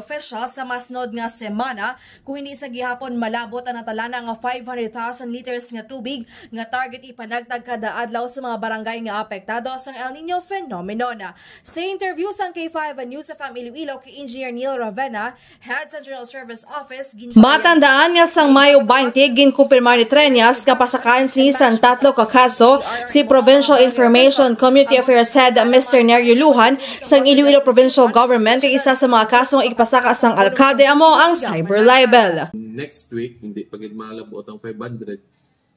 Official sa masnod nga semana kung hindi sa gihapon malabot ang natalana nga 500,000 liters nga tubig nga target ipanagtag kada adlaw sa mga barangay nga apektado sa El Nino phenomenon. Sa interview sa K5 News sa Iloilo kay Engineer Neil Ravena, Head sa General Service Office, matandaan nga sang Mayo 20 ginkumpirmar ni Treñas nga pasakayan sinisan 3 ka kaso si Provincial Information Community Affairs Head Mr. Nerio Lujan sang Iloilo Provincial Government kay isa sa mga kasong ipasaka sang alkade amo ang cyber libel. Next week, hindi pagid malabot ang 500,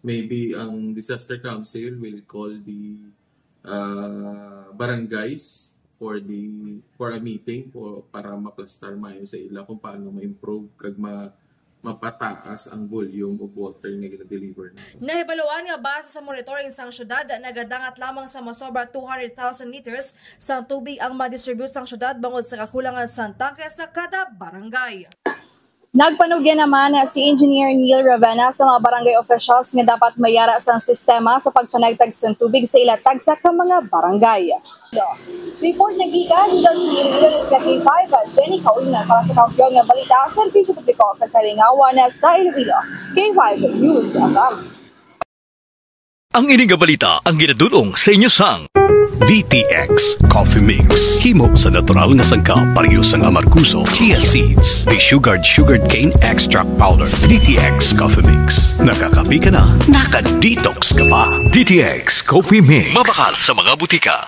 maybe ang Disaster Council will call the barangays for a meeting para maplastar mayo sa ila kung paano ma-improve kag mapataas ang volume of water nga gina-deliver. Nahibaluan nga base sa monitoring sang syudad, nagadangat lamang sa masobra 200,000 liters sang tubig ang ma-distribute sang syudad bangod sa kakulangan sang tangke sa kada barangay. Nagpanugyan naman si Engineer Neil Ravena sa mga barangay officials nga dapat mayara sang sistema sa pagsanagtag sang tubig sa ilatag sa mga barangay. Report nagika dito sa Iloilo sa K5, Jenny Kaulina para sa kampiyon nga balita sa Servisyo Publiko at Kalingawan sa Iloilo. K5 News FM. Ang ining balita ang ginadulong sa inyo sang DTX Coffee Mix. Himo sa natural nga sangka pareho sang amarkuso, chia seeds, sugared cane extract powder. DTX Coffee Mix. Nakakapi ka na, naka-detox ka pa. DTX Coffee Mix. Mabakal sa mga butika.